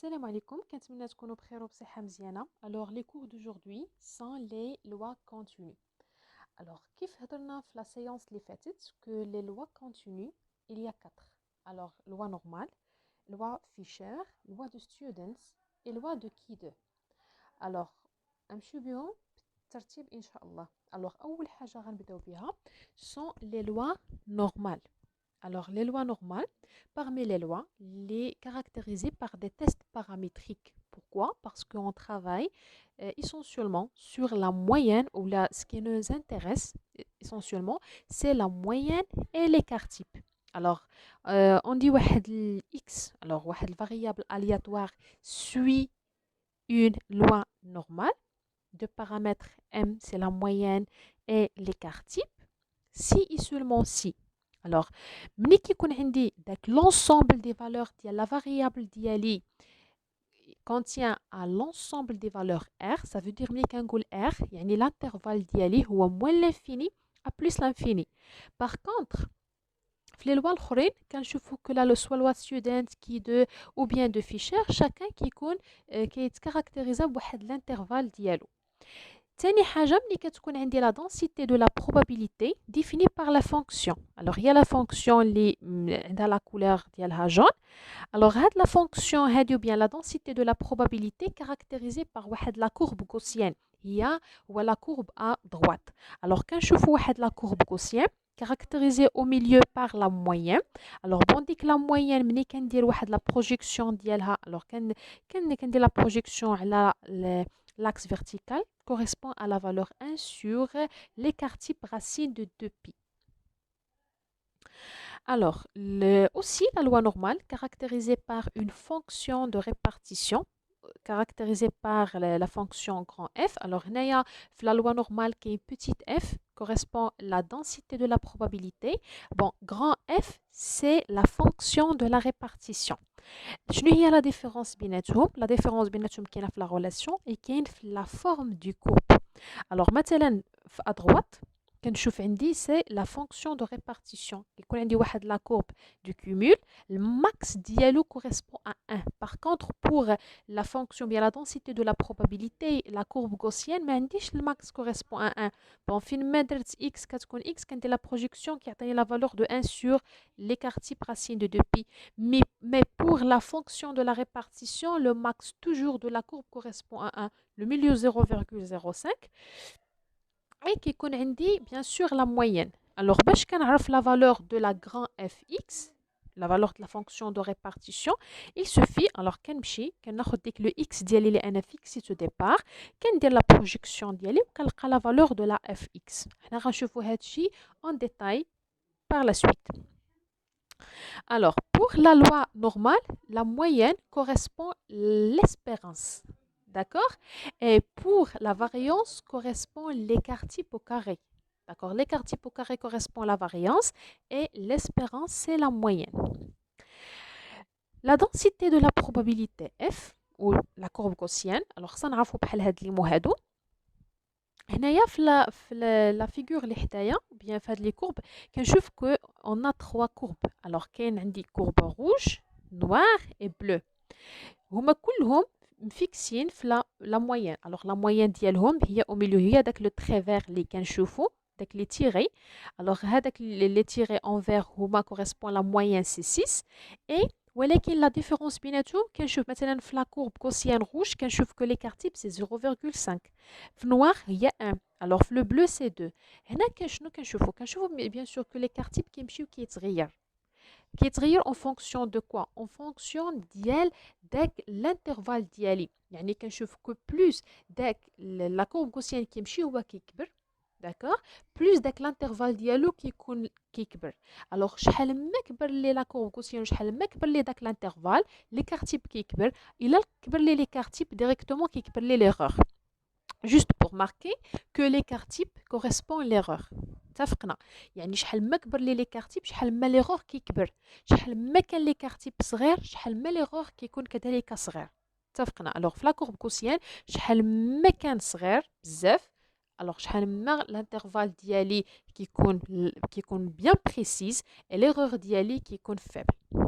Salam alaikum, كنتمنى تكونوا بخير وبصحة مزيانة. Alors les cours d'aujourd'hui sont les lois continues. Alors كيف هضرنا في la séance اللي فاتت que les lois continues il y a quatre. Alors loi normale, loi Fischer, loi de Students et loi de Kide. Alors نمشيو بهم بالترتيب إن شاء الله. Alors أول حاجة غنبداو بها sont les lois normales. Alors, les lois normales, parmi les lois, les caractérisées par des tests paramétriques. Pourquoi? Parce qu'on travaille essentiellement sur la moyenne, ou ce qui nous intéresse essentiellement, c'est la moyenne et l'écart type. Alors, on dit واحد X, alors واحد variable aléatoire suit une loi normale. De paramètres M, c'est la moyenne et l'écart type. Si et seulement si. Alors, ملي كيكون عندي داك l'ensemble des valeurs ديال la variable ديالي contient à l'ensemble des valeurs R, ça veut dire ملي كنقول R يعني l'intervalle ديالي هو moins l'infini à plus l'infini. Par contre, في les lois الاخرين كنشوفوا que là soit loi student qui de ou bien de Fischer chacun كيكون كيتكاركتيريزا بواحد l'intervalle ديالو. تاني حاجة ملي كتكون عندي la densité de la probabilité définie par la fonction. Alors il y a la fonction اللي عندها la couleur ديالها jaune. Alors هاد la fonction هادي ou bien la densité de la probabilité caractérisée par واحد la courbe gaussienne. هي ou la courbe à droite. Alors كنشوفوا واحد la courbe gaussienne caractérisée au milieu par la moyenne. Alors bon ديك la moyenne ملي كندير واحد la projection ديالها. Alors كندير la projection على l'axe vertical correspond à la valeur 1 sur l'écart type racine de 2pi. Alors, aussi la loi normale caractérisée par une fonction de répartition caractérisée par la fonction grand F. Alors, la loi normale qui est petite f correspond à la densité de la probabilité. Bon, grand F, c'est la fonction de la répartition. شنو هي la différence بيناتهم؟ La différence بيناتهم كاينه في la relation et كاين في la forme du courbe. Alors مثلا à droite كنشوف عندي c'est la fonction de répartition. يكون عندي واحد la courbe du cumul, le max ديالو correspond à 1. Par contre pour la fonction bien la densité de la probabilité, la courbe gaussienne ما عنديش le max correspond à 1. Bon فين ما درت x كتكون x كندير la projection كيعطيني la valeur de 1 sur l'écart type racine de 2pi. Mais pour la fonction de la répartition, le max toujours de la courbe correspond à 1, le milieu 0,05 et qui connaît bien sûr la moyenne. Alors, باش كنعرف la valeur de la grand fx, la valeur de la fonction de répartition, il suffit, alors كنمشي كناخد ديك le x ديالي اللي انا fixé au départ, كندير la projection ديالي وكنلقى la valeur de la fx. حنا غنشوفوا هادشي en détail par la suite. Alors, pour la loi normale, la moyenne correspond à l'espérance. D'accord? Et pour la variance correspond l'écart type au carré. D'accord? L'écart type au carré correspond à la variance et l'espérance, c'est la moyenne. La densité de la probabilité F, ou la courbe gaussienne, alors ça نعرفوا بحال هاد لي مو هادو. هنايا في لا فيغور اللي حدايا بيان في هاد لي كورب كنشوف كو اون ا 3 كورب. الوغ كاين عندي كورب روج نوار اي بلو هما كلهم مفيكسين في لا موين. الوغ لا موين ديالهم هي او ميليو هي داك لو تري فير اللي كنشوفو داك لي تيري. الوغ هذاك لي تيري انفير هما كوريسبون لا موين سي 6 اي ولكن لا ديفيرونس بيناتهم كنشوف مثلا في لا كورب غوسيان روج كنشوف كو ليكار تيب سي 0,5 في نوار هي 1 الوغ في لو بلو سي 2. هنا شنو كنشوفو بيان سور كو ليكار تيب كيمشيو كيتغير اون فونكسيون دو كوا اون فونكسيون ديال داك الانترفال ديالي. يعني كنشوف كو بلوس داك لا كورب غوسيان كيمشي هو كيكبر داكوغ بلوس داك الانترفال ديالو كيكون كيكبر. الوغ شحال ما كبر لي لا كورب غوسيان شحال ما كبر لي داك الانترفال ليكار تيب كيكبر. الا كبر لي ليكار تيب ديريكتومون كيكبر لي ليغور. Juste pour marquer que l'écart type correspond à l'erreur. اتفقنا يعني شحال ما كبر لي ليكار تيب شحال ما ليغور كيكبر شحال ما كان ليكار تيب صغير شحال ما ليغور كيكون كذلك صغير. اتفقنا. الوغ في لا كورب غوسيان شحال ما كان صغير بزاف الوغ شحال ما الانترفال ديالي كيكون بيان بريسيز et l'erreur ديالي كيكون فaible.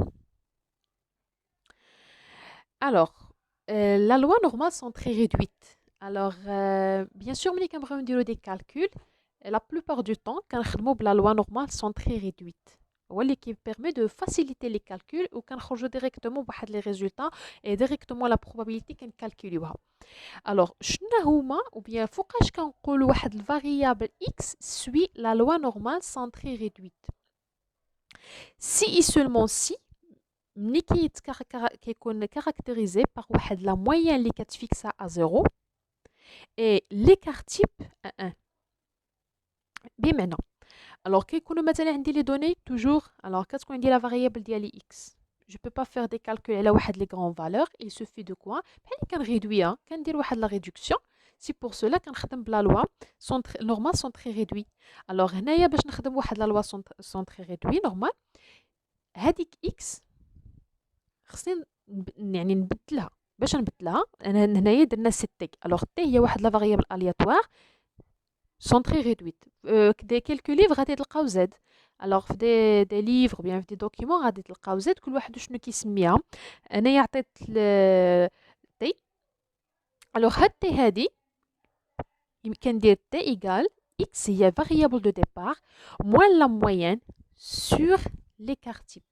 Alors La loi normale sont très réduites. Alors, bien sûr, ملي كنبغيو نديرو des calculs, la plupart du temps, كنخدمو بلا loi normale sont très réduites. هو اللي permet de faciliter les calculs وكنخرجوا directement بواحد les résultats et directement la probabilité كنكالكوليوها. Alors, شنو هما ou bien فوقاش كنقولوا واحد الفاريابل x suit la loi normale sont très réduite. Si et seulement si ملي كيكون caractérisé par واحد la moyenne اللي كتفيكسا à 0 et l'écart type à 1. بمعنى alors كيكونوا مثلا عندي لي دوني toujours alors كتكون عندي لا فاريابل ديالي x je peux pas faire des calculs على واحد لي grandes valeurs il suffit de quoi بحال كنريدويها كندير واحد لا réduction سي pour cela كنخدم بلا لوا normal sont très réduits alors هنايا باش نخدم واحد لا لوا sont très réduits normal هذيك x خصني يعني نبدلها باش نبدلها انا هنايا درنا سي تي الوغ تي هي واحد لا فاريابل الياتوار sont très réduites. Des quelques livres غادي تلقاو زاد. Alors في des livres bien في des documents غادي تلقاو زاد كل واحد شنو كيسميها. انايا عطيت تي. Alors هاد تي هادي كندير تي égal x هي variable de départ moins la moyenne sur l'écart type.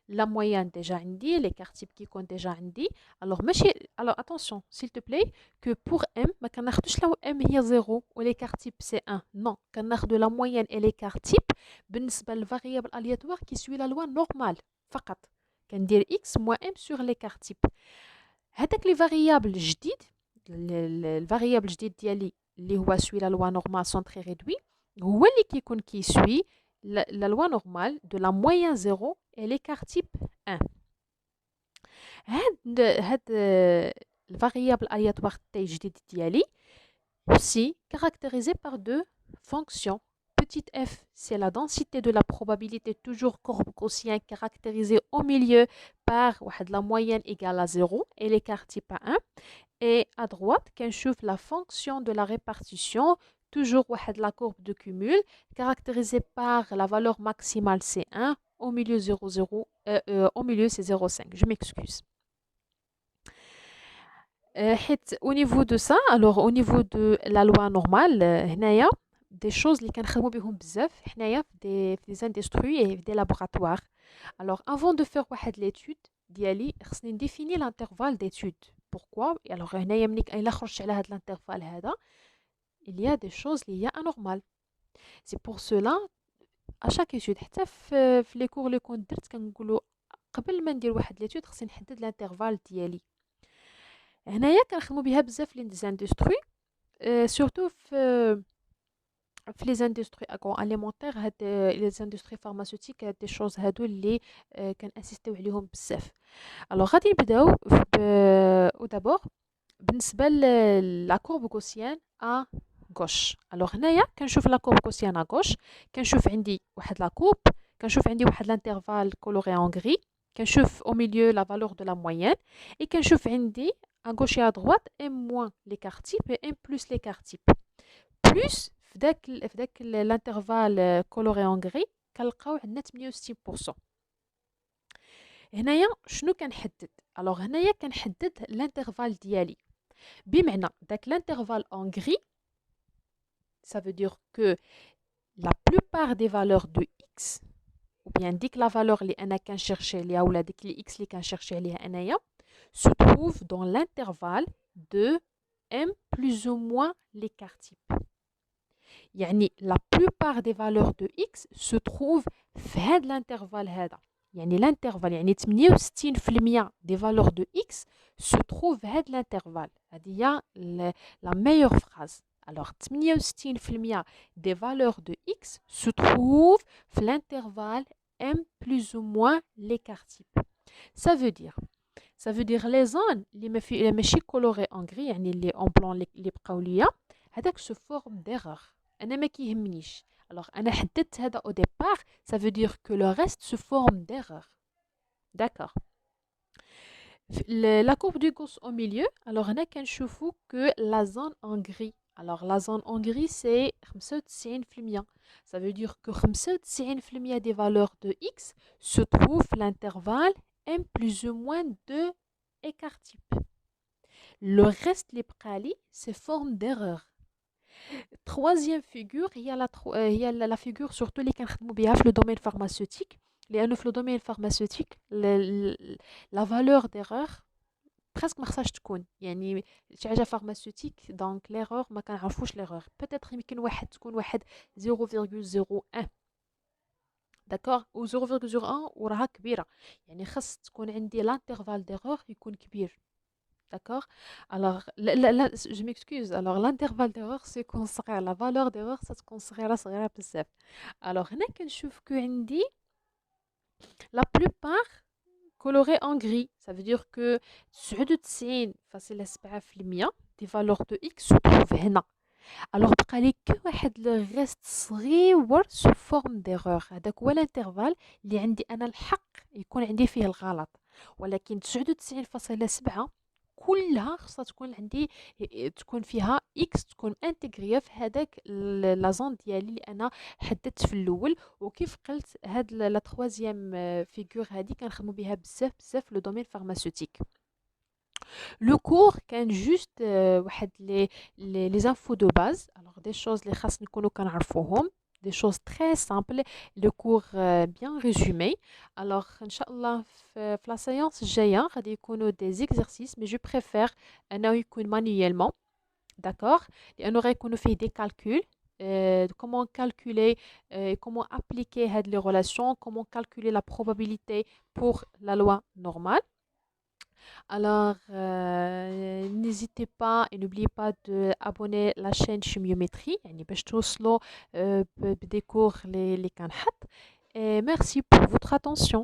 La moyenne déjà عندي l'écart type qui compte déjà عندي alors ماشي alors attention s'il te plaît que pour m ما كناخدوش لو m هي 0 و l'écart type c'est 1 non كناخدو la moyenne et l'écart type بالنسبه للفاريابل aléatoire qui suit la loi normale فقط كندير x moins m sur l'écart type هذاك لي فاريابل الجديد الفاريابل الجديد ديالي اللي هو suit la loi normale sont très réduit هو اللي كيكون كي suit la loi normale de la moyenne 0 et l'écart type 1. هاد الفاريابل aléatoire t جديد ديالي aussi caractérisé par deux fonctions. Petite f, c'est la densité de la probabilité toujours courbe gaussien caractérisée au milieu par la moyenne égale à 0 et l'écart type à 1. Et à droite, كنشوف la fonction de la répartition toujours la courbe de cumul caractérisée par la valeur maximale c'est 1 au milieu 0, 0 au milieu c'est 0,5 je m'excuse au niveau de ça alors au niveau de la loi normale هنايا des choses اللي كنخدموا بهم بزاف حنايا في des industries et des laboratoires alors avant de faire واحد l'étude ديالي خصني نديفيني l'intervalle d'étude pourquoi alors هنايا ملي الا خرجت على هذا l'intervalle هذا il y a des choses اللي هي anormales c'est pour cela à chaque étude حتى في les cours اللي كنت درت كنقولوا قبل ما ندير واحد l'étude خصني نحدد l'intervalle ديالي هنايا كنخدموا بها بزاف لي زاندستري سورتو في لي زاندستري agroalimentaire هاد لي زاندستري فارماسيوتيك هاد دي شوز هادو اللي كنأسيستيو عليهم بزاف الوغ غادي نبداو او دابور بالنسبه لا كورب غوسيان ا غوش الوغ هنايا كنشوف لا كورب غوسيان ا غوش كنشوف عندي واحد لا كورب كنشوف عندي واحد لانترفال كولوري ان غري كنشوف au milieu la valeur de la moyenne et كنشوف عندي à gauche et à droite m moins l'écart type et m plus l'écart type plus في داك l'intervalle coloré en gris كنلقاو عندنا 68% هنايا شنو كنحدد alors هنايا كنحدد l'intervalle ديالي بمعنى داك l'intervalle en gris ça veut dire que la plupart des valeurs de x ou bien ديك la valeur اللي انا كنشيرشي عليها ولا ديك لي x اللي كنشيرشي عليها انايا se trouve dans l'intervalle de m plus ou moins l'écart type. يعني la plupart des valeurs de x se trouvent في هذا l'intervalle هذا. يعني l'intervalle يعني 68% des valeurs de x se trouvent في هذا l'intervalle. هذه هي la meilleure phrase. Alors 68% des valeurs de x se trouvent في l'intervalle m plus ou moins l'écart type. Ça veut dire les zones اللي ماشي colorées en gris يعني اللي en blanc اللي بقاو ليا هذاك se forme d'erreur انا ما كيهمنيش alors انا حددت هذا au départ ça veut dire que le reste se forme d'erreur d'accord la courbe du Gauss au milieu alors هنا كنشوفوا que la zone en gris alors la zone en gris c'est 95% ça veut dire que 95% des valeurs de x se trouvent l'intervalle m plus ou moins 2 écart type Le reste اللي بقالي c'est forme d'erreur. Troisième figure, il y a la figure surtout اللي كنخدموا بها في le domaine pharmaceutique. لأنه في le domaine pharmaceutique la valeur d'erreur presque ما خصهاش تكون يعني شي حاجة pharmaceutique donc l'erreur ما كنعرفوش l'erreur peut-être يمكن تكون واحد 0,01 داكوغ و 0,01 وراها كبيرة يعني خاص تكون عندي l'intervalle d'erreur يكون كبير d'accord alors je m'excuse alors l'intervalle d'erreur c'est يكون صغير la valeur d'erreur تكون صغيرة بزاف alors هنا كنشوف كو عندي la plupart coloré en gris. Ça veut dire que 99.7% des valeurs de x se trouvent هنا. Alors بقى لي كو واحد لو ريست صغيور sous forme d'erreur. هذاك هو الانترفال اللي عندي انا الحق يكون عندي فيه الغلط. ولكن 99.7 كلها خصها تكون عندي تكون فيها اكس تكون انتغريه في هذاك لا زون ديالي اللي انا حددت في الاول. وكيف قلت هاد لا تروازيام فيغور هادي كنخدموا بها بزاف بزاف لو دومين فارماسيوتيك. لو كور كان جوست واحد لي زانفو دو باز الوغ دي شوز اللي خاص نكونوا كنعرفوهم des choses très simples, le cours bien résumé. Alors, Inch'Allah, la séance الجاية غادي يكونوا des exercices, mais je préfère أنه يكون manuellement, d'accord? لأنه غيكونوا فيه des calculs, comment calculer, comment appliquer les relations, comment calculer la probabilité pour la loi normale. Alors, n'hésitez pas et n'oubliez pas d'abonner la chaîne Chimiométrie, يعني باش توصلوا بدي cours اللي كنحط. Et merci pour votre attention.